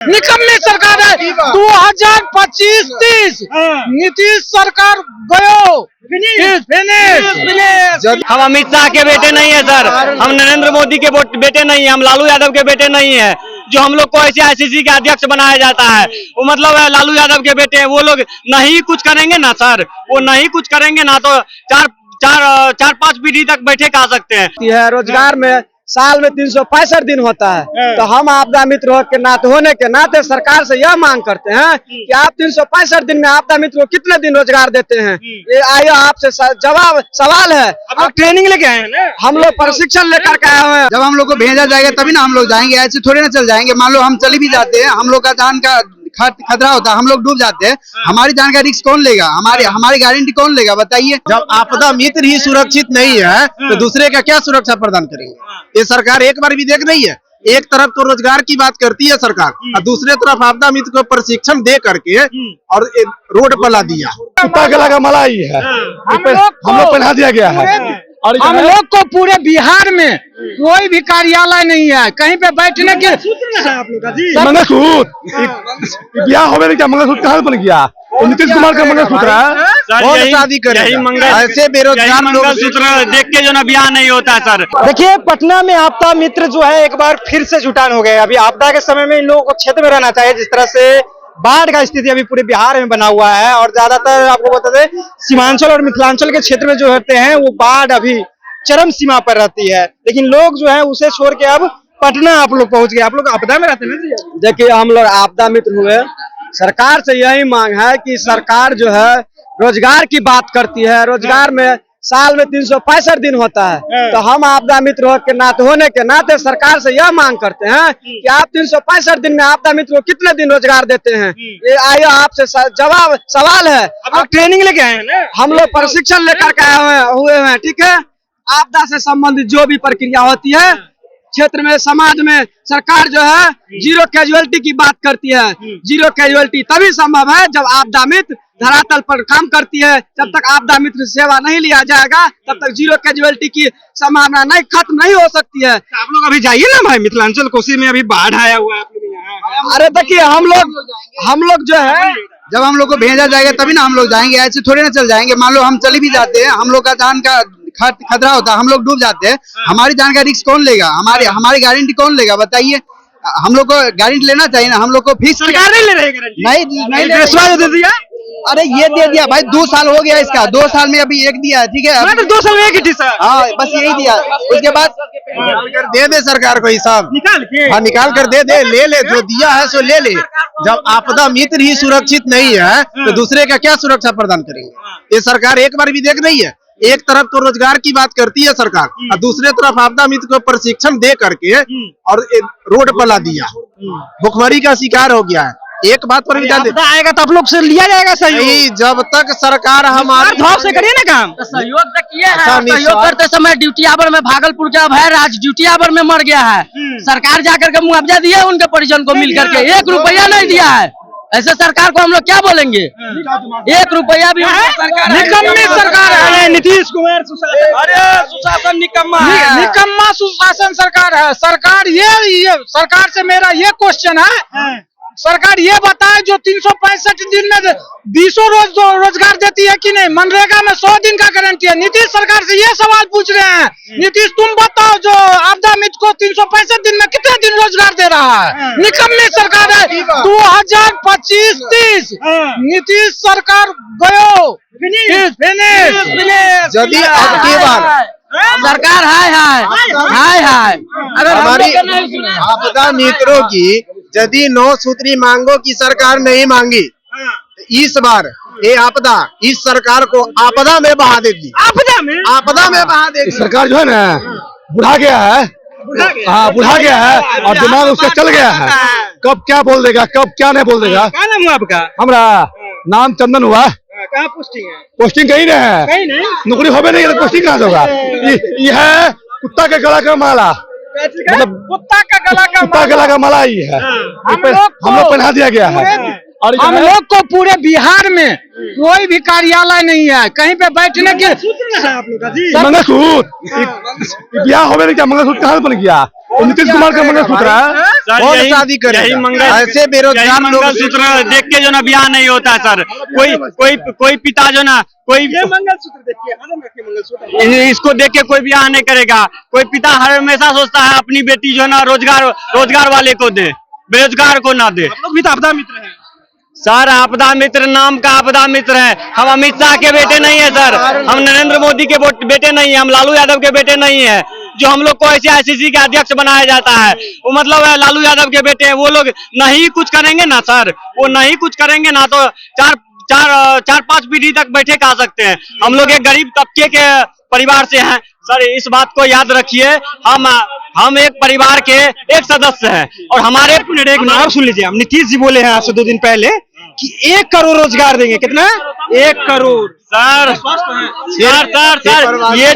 निकम्मी सरकार है। 2025-30 नीतीश सरकार गयो हम अमित शाह के बेटे नहीं है सर, हम नरेंद्र मोदी के बेटे नहीं है, हम लालू यादव के बेटे नहीं है। जो हम लोग को ऐसे आईसीसी के अध्यक्ष बनाया जाता है वो मतलब है लालू यादव के बेटे हैं। वो लोग नहीं कुछ करेंगे ना सर, वो नहीं कुछ करेंगे ना तो चार पांच पीढ़ी तक बैठे खा सकते हैं। रोजगार में साल में 365 दिन होता है, तो हम आपदा मित्र होने के नाते सरकार से यह मांग करते हैं कि आप 365 दिन में आपदा मित्र को कितने दिन रोजगार देते हैं। ये आयो आपसे जवाब सवाल है। आप ट्रेनिंग लेके आए हैं ना? हम लोग प्रशिक्षण लेकर के आए हुए हैं। जब हम लोग को भेजा जाएगा तभी ना हम लोग जाएंगे, ऐसे थोड़े ना चल जाएंगे। मान लो हम चले भी जाते हैं, हम लोग का जान का खतरा होता है, हम लोग डूब जाते हैं, हमारी जान का रिस्क कौन लेगा? हमारी गारंटी कौन लेगा बताइए? जब आपदा मित्र ही सुरक्षित नहीं है तो दूसरे का क्या सुरक्षा प्रदान करेंगे? ये सरकार एक बार भी देख रही है। एक तरफ तो रोजगार की बात करती है सरकार और दूसरे तरफ आपदा मित्र को प्रशिक्षण दे करके और रोड पर ला दिया। कुत्ता गला का मलाई है, हम लोग पहना दिया गया है। और हम लोग को पूरे बिहार में कोई भी कार्यालय नहीं है, कहीं पे बैठने के मंगलसूत्र ब्याह हो गया, मंगलसूत्र कहाँ बन गया? नीतीश कुमार का मंगलसूत्र है, और शादी करें ऐसे बेरोजगार मंगलसूत्र देख के जो ना ब्याह नहीं होता है सर। देखिए, पटना में आपदा मित्र जो है एक बार फिर से जुटान हो गए। अभी आपदा के समय में इन लोगों को क्षेत्र में रहना चाहिए। जिस तरह से बाढ़ का स्थिति अभी पूरे बिहार में बना हुआ है और ज्यादातर आपको बता दें सीमांचल और मिथिलांचल के क्षेत्र में जो रहते हैं वो बाढ़ अभी चरम सीमा पर रहती है, लेकिन लोग जो है उसे छोड़ के अब पटना आप लोग पहुंच गए। आप लोग आपदा में रहते हैं। देखिए, हम लोग आपदा मित्र हुए, सरकार से यही मांग है कि सरकार जो है रोजगार की बात करती है। रोजगार में साल में 365 दिन होता है, तो हम आपदा मित्र होने के नाते सरकार से यह मांग करते हैं कि आप 365 दिन में आपदा मित्र को कितने दिन रोजगार देते हैं। ये आयो आपसे जवाब सवाल है। आप ट्रेनिंग लेके आए हैं ना? हम लोग प्रशिक्षण लेकर के आए हुए हैं। ठीक है, आपदा से संबंधित जो भी प्रक्रिया होती है क्षेत्र में, समाज में, सरकार जो है जीरो कैजुअलिटी की बात करती है। जीरो कैजुअलिटी तभी संभव है जब आपदा मित्र धरातल पर काम करती है। जब तक आपदा मित्र सेवा नहीं लिया जाएगा तब तक जीरो कैजुअलिटी की संभावना नहीं खत्म नहीं हो सकती है। आप लोग अभी जाइए ना भाई, मिथिलांचल कोसी में अभी बाढ़ आया हुआ है। आप लोग अरे देखिए, हम लोग जो है जब हम लोग को भेजा जाएगा तभी ना हम लोग जाएंगे, ऐसे थोड़े ना चल जाएंगे। मान लो हम चले भी जाते हैं, हम लोग का जान का खतरा होता है, हम लोग डूब जाते हैं, हमारी जान का रिस्क कौन लेगा? हमारी गारंटी कौन लेगा बताइए? हम लोग को गारंटी लेना चाहिए ना। हम लोग को फीस सरकार नहीं ले रही गारंटी? नहीं दे दिया। अरे ये दे दिया भाई, 2 साल हो गया इसका, 2 साल में अभी एक दिया है। ठीक है, 2 साल में एक ही सर। हाँ, बस यही दिया। उसके बाद दे दे सरकार को हिसाब निकाल के। हाँ, निकाल कर दे दे, ले ले, जो दिया है सो ले ले। जब आपदा मित्र ही सुरक्षित नहीं है तो दूसरे का क्या सुरक्षा प्रदान करेंगे? ये सरकार एक बार भी देख रही है। एक तरफ तो रोजगार की बात करती है सरकार और दूसरे तरफ आपदा मित्र को प्रशिक्षण दे करके और रोड पर ला दिया। भुखमरी का शिकार हो गया है। एक बात पर भी ध्यान दे, आएगा तो आप लोग से लिया जाएगा सहयोग। जब तक सरकार हमारे भाव से करिए ना काम। सहयोग तक किए हैं। सहयोग करते समय ड्यूटियाबर में भागलपुर के अभय राज ड्यूटियाबर में मर गया है। सरकार जाकर के मुआवजा दिया उनके परिजन को मिल करके, 1 रुपया नहीं दिया है। ऐसे सरकार को हम लोग क्या बोलेंगे? 1 रुपया भी निकम्मी सरकार है। नीतीश कुमार सुशासन निकम्मा है। निकम्मा सुशासन सरकार है। सरकार ये सरकार से मेरा ये क्वेश्चन है, सरकार ये बताए जो 365 दिन में 20 रोजगार देती है कि नहीं? मनरेगा में 100 दिन का गारंटी है। नीतीश सरकार से ये सवाल पूछ रहे हैं, नीतीश तुम बताओ जो आपदा मित्र को 365 दिन में कितने दिन रोजगार दे रहा है? निकम्मी सरकार है। 2025-30 नीतीश सरकार गयो यदि अब की बार सरकार हाय अगर हमारी आपदा मित्रों की यदि 9 सूत्री मांगों की सरकार नहीं मांगी, इस बार ये आपदा इस सरकार को आपदा में बहा देगी। आपदा में बहा देगी। सरकार जो है ना बुढ़ा गया है। हाँ, बुढ़ा गया है और दिमाग उसका चल गया है। कब क्या बोल देगा, कब क्या नहीं बोल देगा। क्या नाम हुआ आपका? हमारा नाम चंदन हुआ। कहाँ पोस्टिंग है? पोस्टिंग कहीं नहीं है, कहीं नहीं। नौकरी हो भी नहीं है तो पोस्टिंग कहाँ से होगा? ये है कुत्ता के गला का माला, मतलब कुत्ता का गला का मलाई है। हम लोग पहना दिया गया है। और हम लोग को पूरे बिहार में कोई भी कार्यालय नहीं है, कहीं पे बैठने के मंगलसूत्र ब्याह हो नहीं क्या? मंगलसूत्र कहाँ बन गया? नीतीश कुमार का मंगलसूत्र है। सर शादी करें ऐसे बेरोजगार लोग मंगलसूत्र देख के जो ना ब्याह नहीं होता है सर। कोई पिता जो ना कोई इसको देख के कोई ब्याह नहीं करेगा। कोई पिता हर हमेशा सोचता है अपनी बेटी जो है ना रोजगार वाले को दे, बेरोजगार को ना दे। लोग भी तो आपदा मित्र हैं सर आपदा मित्र नाम का आपदा मित्र है। हम अमित शाह के बेटे नहीं है सर, हम नरेंद्र मोदी के बेटे नहीं है, हम लालू यादव के बेटे नहीं है जो हम लोग को ऐसे आईसीसी के अध्यक्ष बनाया जाता है। वो मतलब लालू यादव के बेटे हैं। वो लोग नहीं कुछ करेंगे ना सर, वो नहीं कुछ करेंगे ना तो चार पांच पीढ़ी तक बैठे खा सकते हैं। हम लोग एक गरीब तबके के परिवार से हैं सर, इस बात को याद रखिए। हम एक परिवार के एक सदस्य हैं और हमारे नाम सुन लीजिए। हम नीतीश जी बोले हैं आज से 2 दिन पहले कि 1 करोड़ रोजगार देंगे। कितना? 1 करोड़। सर ये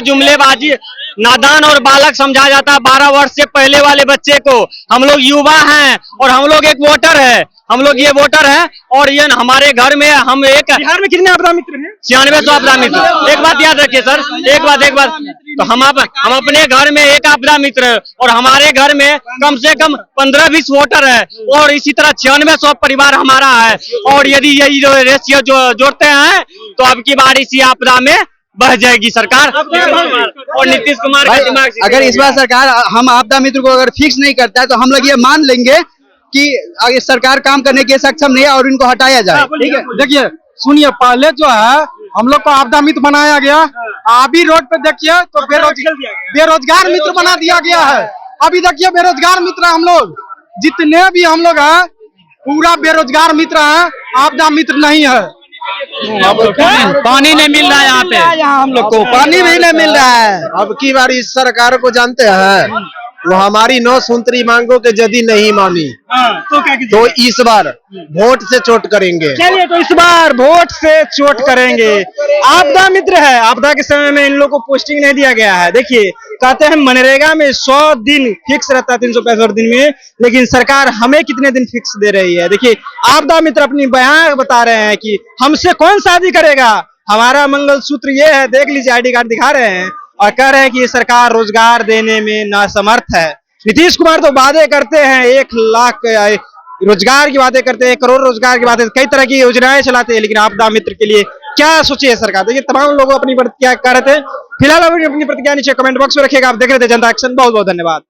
जुमलेबाजी नादान और बालक समझा जाता है 12 वर्ष से पहले वाले बच्चे को। हम लोग युवा हैं और हम लोग एक वोटर है, हम लोग ये वोटर हैं और ये हमारे घर में हम एक बिहार में कितने आपदा मित्र हैं? 96 आपदा मित्र। एक बात याद रखिए सर, एक बात तो हम अपने घर में एक आपदा मित्र है और हमारे घर में कम से कम 15-20 वोटर है और इसी तरह 96 परिवार हमारा है। और यदि यही जो रेशियो जो जोड़ते हैं तो अब की बार इसी आपदा में बह जाएगी सरकार और नीतीश कुमार का दिमाग। अगर इस बार सरकार हम आपदा मित्र को अगर फिक्स नहीं करता है तो हम लोग ये मान लेंगे कि अगर सरकार काम करने के सक्षम नहीं है और इनको हटाया जाए। ठीक है, देखिए सुनिए, पहले जो है हम लोग को आपदा मित्र बनाया गया। अभी रोड पे देखिए तो बेरोजगार मित्र बना दिया गया है। अभी देखिए बेरोजगार मित्र हम लोग जितने भी हम लोग हैं पूरा बेरोजगार मित्र हैं, आपदा मित्र नहीं है। पानी नहीं मिल रहा है यहाँ पे, यहाँ हम लोग को पानी भी नहीं मिल रहा है। अब की बार इस सरकार को जानते हैं, वो हमारी 9 सूत्री मांगों के यदि नहीं मानी तो इस बार वोट से चोट करेंगे। चलिए, तो इस बार वोट से चोट करेंगे। आपदा मित्र है, आपदा के समय में इन लोगों को पोस्टिंग नहीं दिया गया है। देखिए कहते हैं मनरेगा में 100 दिन फिक्स रहता है 365 दिन में, लेकिन सरकार हमें कितने दिन फिक्स दे रही है। देखिए आपदा मित्र अपनी बयान बता रहे हैं कि हमसे कौन शादी करेगा, हमारा मंगलसूत्र ये है, देख लीजिए आईडी कार्ड दिखा रहे हैं और कह रहे हैं कि ये सरकार रोजगार देने में नासमर्थ है। नीतीश कुमार तो वादे करते हैं 1 लाख रोजगार की बातें करते हैं, 1 करोड़ रोजगार की बातें, कई तरह की योजनाएं चलाते हैं, लेकिन आपदा मित्र के लिए क्या सोची है सरकार। देखिए तमाम लोग अपनी प्रतिक्रिया कर रहे थे। फिलहाल अपनी प्रतिक्रिया नीचे कमेंट बॉक्स में रखिएगा। आप देख रहे थे जनता एक्शन। बहुत बहुत धन्यवाद।